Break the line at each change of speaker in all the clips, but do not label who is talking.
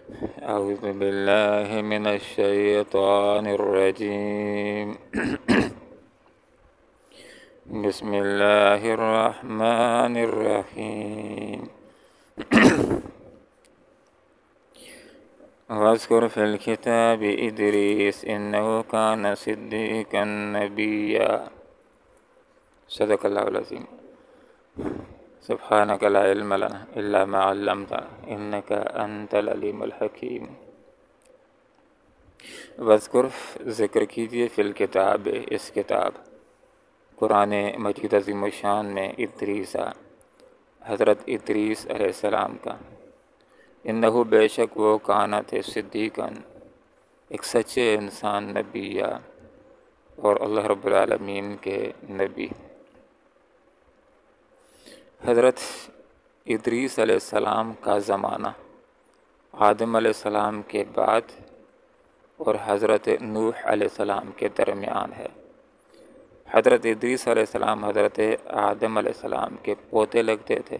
أعوذ بالله من الشيطان الرجيم بسم الله الرحمن الرحيم واذكر في الكتاب إدريس إنه كان صديقا نبيا صدق الله العظيم سبحانك لا علم لنا إلا ما علمتنا إنك أنت العليم الحكيم واذکر ذکر کیجیے فی الکتاب اس کتاب قرآن مجید عظیم الشان میں ادریسا حضرت ادریس علیہ السلام کا انہو بے شک وہ کانا تھے صدیقاً ایک سچے انسان نبیہ اور اللہ رب العالمین کے نبی۔ حضرت ادریس علیہ السلام کا زمانہ آدم علیہ السلام کے بعد اور حضرت نوح علیہ السلام کے درمیان ہے۔ حضرت ادریس علیہ السلام حضرت آدم علیہ السلام کے پوتے لگتے تھے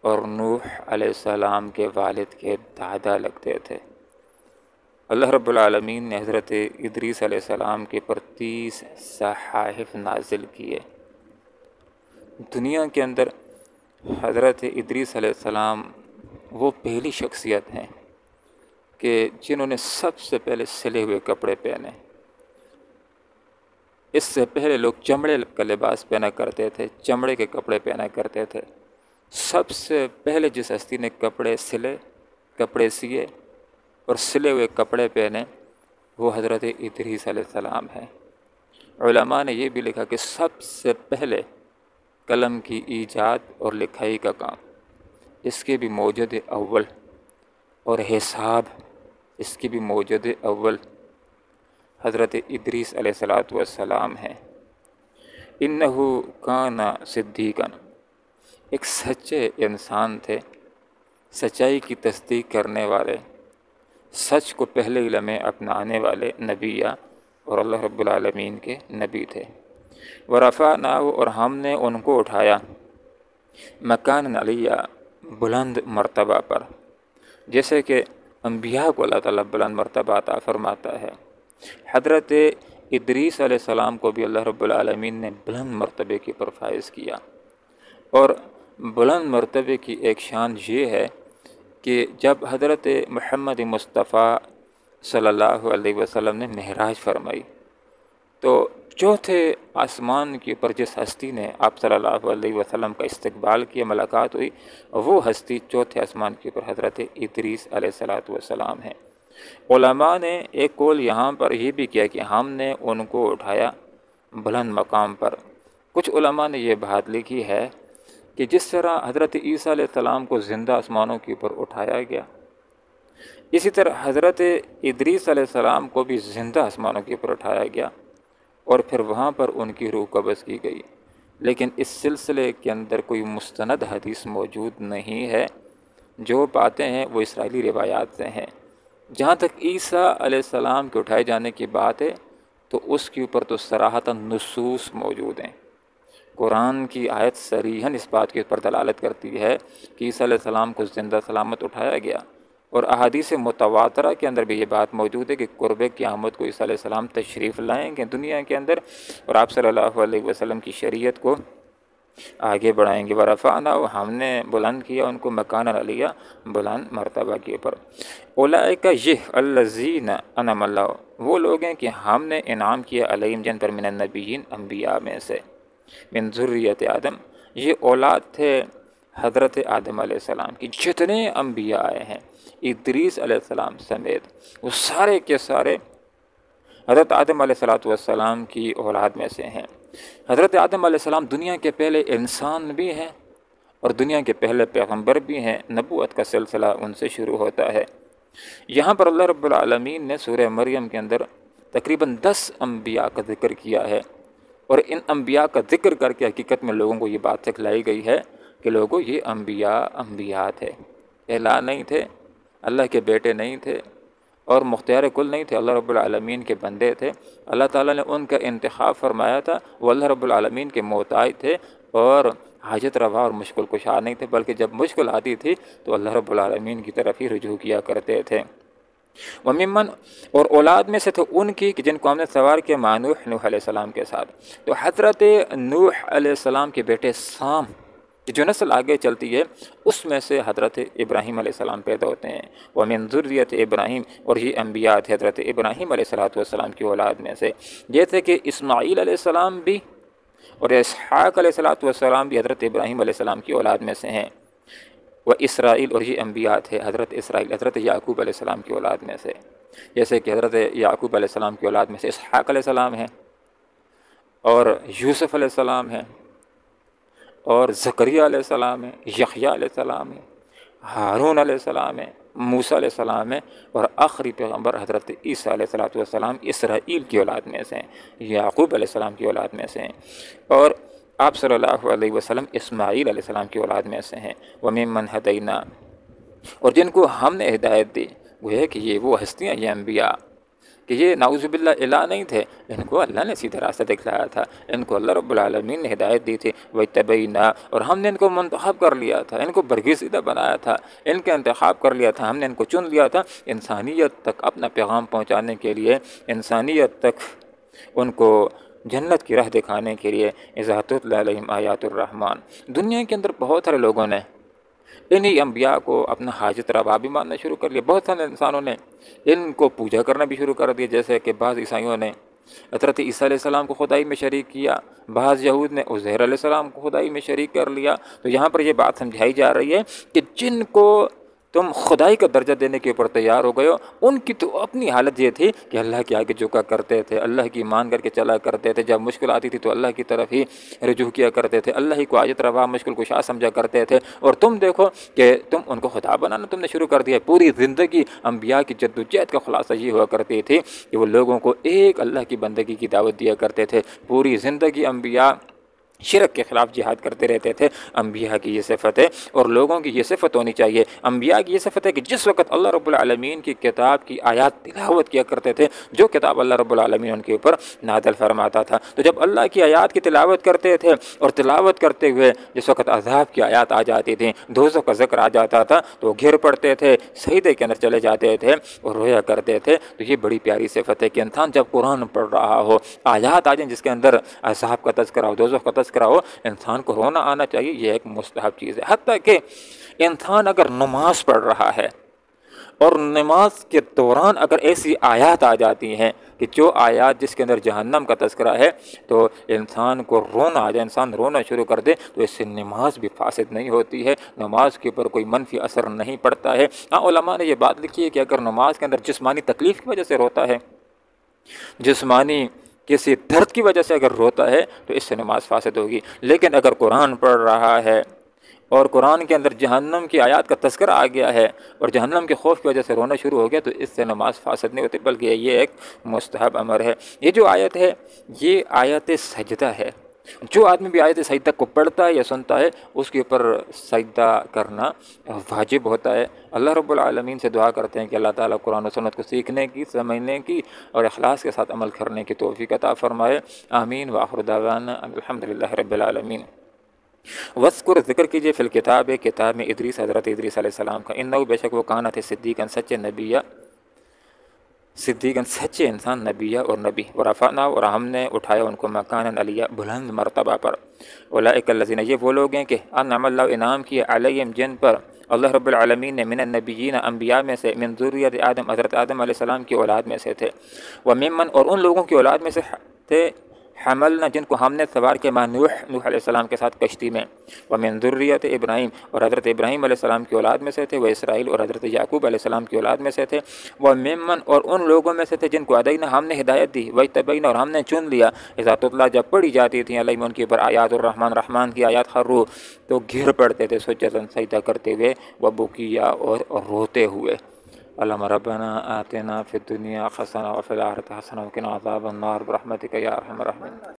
اور نوح علیہ السلام کے والد کے دادا لگتے تھے۔ اللہ رب العالمین نے حضرت ادریس علیہ السلام کے پر 30 صحائف نازل کیے۔ دنیا کے اندر حضرت ادریس علیہ السلام وہ پہلی شخصیت ہیں کہ جنہوں نے سب سے پہلے سلے ہوئے کپڑے پہنے۔ اس سے پہلے لوگ چمڑے کا لباس پہنا کرتے تھے، چمڑے کے کپڑے پہنا کرتے تھے۔ سب سے پہلے جس ہستی نے کپڑے سیے اور سلے ہوئے کپڑے پہنے وہ حضرت ادریس علیہ السلام ہیں۔ علماء نے یہ بھی لکھا کہ سب سے پہلے قلم کی ایجاد اور لکھائی کا کام اس کے بھی موجد اول اور حساب اس کی بھی موجد اول حضرت ادریس علیہ السلام ہیں۔ انہو کان صدیقاً ایک سچے انسان تھے، سچائی کی تصدیق کرنے والے، سچ کو پہلے لمحے اپنانے والے نبیہ اور اللہ رب العالمین کے نبی تھے۔ ورفعناہ اور ہم نے ان کو اٹھایا مکان علیہ بلند مرتبہ پر، جیسے کہ انبیاء کو اللہ تعالیٰ بلند مرتبہ عطا فرماتا ہے۔ حضرت ادریس علیہ السلام کو بھی اللہ رب العالمین نے بلند مرتبے کی پر فائز کیا، اور بلند مرتبے کی ایک شان یہ ہے کہ جب حضرت محمد مصطفیٰ صلی اللہ علیہ وسلم نے معراج فرمائی تو چوتھے آسمان کے اوپر جس ہستی نے آپ صلی اللہ علیہ وسلم کا استقبال کیا، ملاقات ہوئی، وہ ہستی چوتھے آسمان کے اوپر حضرت ادریس علیہ السلام ہیں۔ علماء نے ایک قول یہاں پر یہ بھی کیا کہ ہم نے ان کو اٹھایا بلند مقام پر۔ کچھ علماء نے یہ بات لکھی ہے کہ جس طرح حضرت عیسیٰ علیہ السلام کو زندہ آسمانوں کے اوپر اٹھایا گیا، اسی طرح حضرت ادریس علیہ السلام کو بھی زندہ آسمانوں کے اوپر اٹھایا گیا اور پھر وہاں پر ان کی روح قبض کی گئی۔ لیکن اس سلسلے کے اندر کوئی مستند حدیث موجود نہیں ہے، جو باتیں ہیں وہ اسرائیلی روایات سے ہیں۔ جہاں تک عیسیٰ علیہ السلام کے اٹھائے جانے کی بات ہے تو اس کے اوپر تو صراحتاً نصوص موجود ہیں۔ قرآن کی آیت صریحاً اس بات کے اوپر دلالت کرتی ہے کہ عیسیٰ علیہ السلام کو زندہ سلامت اٹھایا گیا، اور احادیث متواترہ کے اندر بھی یہ بات موجود ہے کہ قرب قیامت کو عیسیٰ علیہ السلام تشریف لائیں گے دنیا کے اندر، اور آپ صلی اللہ علیہ وسلم کی شریعت کو آگے بڑھائیں گے۔ ورفعناہ ہم نے بلند کیا ان کو مکان علیہ بلند مرتبہ کے اوپر۔ اولئک یہ الذین انعم اللہ وہ لوگ ہیں کہ ہم نے انعام کیا علیہم جن پر من النبیین انبیاء میں سے، من ذریت آدم یہ اولاد تھے حضرت آدم علیہ السلام کی۔ جتنے انبیاء آئے ہیں ادریس علیہ السلام سمیت وہ سارے کے سارے حضرت آدم علیہ السلام کی اولاد میں سے ہیں۔ حضرت آدم علیہ السلام دنیا کے پہلے انسان بھی ہیں اور دنیا کے پہلے پیغمبر بھی ہیں، نبوت کا سلسلہ ان سے شروع ہوتا ہے۔ یہاں پر اللہ رب العالمین نے سورہ مریم کے اندر تقریباً 10 انبیاء کا ذکر کیا ہے، اور ان انبیاء کا ذکر کر کے حقیقت میں لوگوں کو یہ بات سکھلائی گئی ہے کہ لوگوں یہ انبیاء تھے، اعلیٰ نہیں تھے، اللہ کے بیٹے نہیں تھے اور مختار کل نہیں تھے، اللہ رب العالمین کے بندے تھے۔ اللہ تعالیٰ نے ان کا انتخاب فرمایا تھا، وہ اللہ رب العالمین کے محتاج تھے، اور حاجت روا اور مشکل کشا نہیں تھے، بلکہ جب مشکل آتی تھی تو اللہ رب العالمین کی طرف ہی رجوع کیا کرتے تھے۔ وممن اور اولاد میں سے تھے ان کی کہ جن کو ہم نے سوار کیا مع نوح علیہ السلام کے ساتھ، تو حضرت نوح علیہ السلام کے بیٹے سام کی جو نسل آگے چلتی ہے اس میں سے حضرت ابراہیم علیہ السلام پیدا ہوتے ہیں۔ ومن ذریت ابراہیم، اور یہ انبیاء تھے حضرت ابراہیم علیہ السلام کی اولاد میں سے، یہ تھے کہ اسماعیل علیہ السلام بھی اور اسحاق علیہ السلام بھی حضرت ابراہیم علیہ السلام کی اولاد میں سے ہیں۔ وہ اسرائیل، اور یہ انبیاء تھے حضرت اسرائیل حضرت یعقوب علیہ السلام کی اولاد میں سے، جیسے کہ حضرت یعقوب علیہ السلام کی اولاد میں سے اسحاق علیہ السلام ہیں، اور یوسف علیہ السلام ہیں، اور زکریا علیہ السلام ہیں، یحییٰ علیہ السلام ہیں، ہارون علیہ السلام ہیں، موسیٰ علیہ السلام ہیں، اور آخری پیغمبر حضرت عیسیٰ علیہ السلام اسرائیل کی اولاد میں سے ہیں، یعقوب علیہ السلام کی اولاد میں سے ہیں، اور آپ صلی اللہ علیہ وسلم اسماعیل علیہ السلام کی اولاد میں سے ہیں۔ وممن ہدینا، اور جن کو ہم نے ہدایت دی، وہ ہے کہ یہ وہ ہستیاں، یہ انبیاء کہ یہ نعوذ باللہ الہ نہیں تھے، ان کو اللہ نے سیدھا راستہ دکھلایا تھا، ان کو اللہ رب العالمین نے ہدایت دی تھی۔ وَاتَّبَعْنَا، اور ہم نے ان کو منتخب کر لیا تھا، ان کو برگزیدہ بنایا تھا، ان کا انتخاب کر لیا تھا، ہم نے ان کو چن لیا تھا انسانیت تک اپنا پیغام پہنچانے کے لیے، انسانیت تک ان کو جنت کی راہ دکھانے کے لیے۔ اِذَا تُتْلَىٰ عَلَيْهِمْ آیاتُ الرحمٰن، دنیا کے اندر بہت سارے لوگوں نے انہی انبیاء کو اپنا حاجت روا بھی ماننا شروع کر لیا، بہت سارے انسانوں نے ان کو پوجا کرنا بھی شروع کر دیا، جیسے کہ بعض عیسائیوں نے حضرت عیسیٰ علیہ السلام کو خدائی میں شریک کیا، بعض یہود نے عزیر علیہ السلام کو خدائی میں شریک کر لیا۔ تو یہاں پر یہ بات سمجھائی جا رہی ہے کہ جن کو تم خدائی کا درجہ دینے کے اوپر تیار ہو گئے ہو، ان کی تو اپنی حالت یہ تھی کہ اللہ کے آگے جھکا کرتے تھے، اللہ کی مان کر کے چلا کرتے تھے، جب مشکل آتی تھی تو اللہ کی طرف ہی رجوع کیا کرتے تھے، اللہ ہی کو حاجت روا مشکل کشا سمجھا کرتے تھے، اور تم دیکھو کہ تم ان کو خدا بنانا تم نے شروع کر دیا۔ پوری زندگی انبیاء کی جدوجہد کا خلاصہ یہ ہوا کرتی تھی کہ وہ لوگوں کو ایک اللہ کی بندگی کی دعوت دیا کرتے تھے۔ پوری زندگی انبیاء شرک کے خلاف جہاد کرتے رہتے تھے۔ انبیاء کی یہ صفت ہے، اور لوگوں کی یہ صفت ہونی چاہیے۔ انبیاء کی یہ صفت ہے کہ جس وقت اللہ رب العالمین کی کتاب کی آیات تلاوت کیا کرتے تھے، جو کتاب اللہ رب العالمین ان کے اوپر نازل فرماتا تھا، تو جب اللہ کی آیات کی تلاوت کرتے تھے اور تلاوت کرتے ہوئے جس وقت عذاب کی آیات آ جاتی تھیں، دوزخ کا ذکر آ جاتا تھا، تو وہ گر پڑتے تھے، سجدے کے اندر چلے جاتے تھے اور رویا کرتے تھے۔ تو یہ بڑی پیاری صفت ہے کہ انسان جب قرآن پڑھ رہا ہو، آیات آ جائیں جس کے اندر عذاب کا تذکرہ ہو، دوزخ کا تذکرہ ہو، انسان کو رونا آنا چاہیے۔ یہ ایک مستحب چیز ہے۔ حتیٰ کہ انسان اگر نماز پڑھ رہا ہے اور نماز کے دوران اگر ایسی آیات آ جاتی ہیں کہ جو آیات جس کے اندر جہنم کا تذکرہ ہے، تو انسان کو رونا آ جائے، انسان رونا شروع کر دے، تو اس سے نماز بھی فاسد نہیں ہوتی ہے، نماز کے اوپر کوئی منفی اثر نہیں پڑتا ہے۔ علماء نے یہ بات لکھی ہے کہ اگر نماز کے اندر جسمانی تکلیف کی وجہ سے روتا ہے، جسمانی کسی درد کی وجہ سے اگر روتا ہے، تو اس سے نماز فاسد ہوگی۔ لیکن اگر قرآن پڑھ رہا ہے اور قرآن کے اندر جہنم کی آیات کا تذکرہ آ گیا ہے اور جہنم کے خوف کی وجہ سے رونا شروع ہو گیا، تو اس سے نماز فاسد نہیں ہوتی، بلکہ یہ ایک مستحب امر ہے۔ یہ جو آیت ہے، یہ آیت سجدہ ہے۔ جو آدمی بھی آیت سجدہ کو پڑھتا ہے یا سنتا ہے، اس کے اوپر سجدہ کرنا واجب ہوتا ہے۔ اللہ رب العالمین سے دعا کرتے ہیں کہ اللہ تعالیٰ قرآن و سنت کو سیکھنے کی، سمجھنے کی اور اخلاص کے ساتھ عمل کرنے کی توفیق عطا فرمائے۔ آمین۔ وآخر دعوانا الحمدللہ رب العالمین۔ وذکر، ذکر کیجئے، فی الکتاب، کتاب میں ادریس، حضرت ادریس علیہ السلام کا، انہو، بے شک وہ کانا تھے، صدیقاً سچے نبیہ، صدیقاً سچے انسان، نبیہ اور نبی، ورفعنا، اور ہم نے اٹھایا ان کو، مکاناً علیہ، بلند مرتبہ پر، اولئک الذین، یہ وہ لوگ ہیں کہ انعم اللہ، انعام کیے، علیہم، جن پر اللہ رب العالمین نے، من النبیین، انبیاء میں سے، من ذریت آدم، حضرت آدم علیہ السلام کی اولاد میں سے تھے، وممن، اور ان لوگوں کی اولاد میں سے تھے، حملنا، جن کو ہم نے سوار کیا، مع نوح، نوح علیہ السلام کے ساتھ کشتی میں، ومن ذریت ابراہیم، اور حضرت ابراہیم علیہ السلام کی اولاد میں سے تھے، وہ اسرائیل، اور حضرت یعقوب علیہ السلام کی اولاد میں سے تھے، وممن، اور ان لوگوں میں سے تھے جن کو ادینا، ہم نے ہدایت دی، واتبینا، اور ہم نے چن لیا، اذا تتلیٰ، جب پڑھی جاتی تھیں، علیہم، ان کے اوپر، آیات الرحمن، رحمان کی آیات، خروا، تو گر پڑتے تھے، سجداً، سجدہ کرتے ہوئے، وبکیا، اور روتے ہوئے۔ اللہم ربنا آتنا فی الدنیا حسنہ وفی الآخرۃ حسنہ وقنا عذاب النار برحمتک یا ارحم الراحمین۔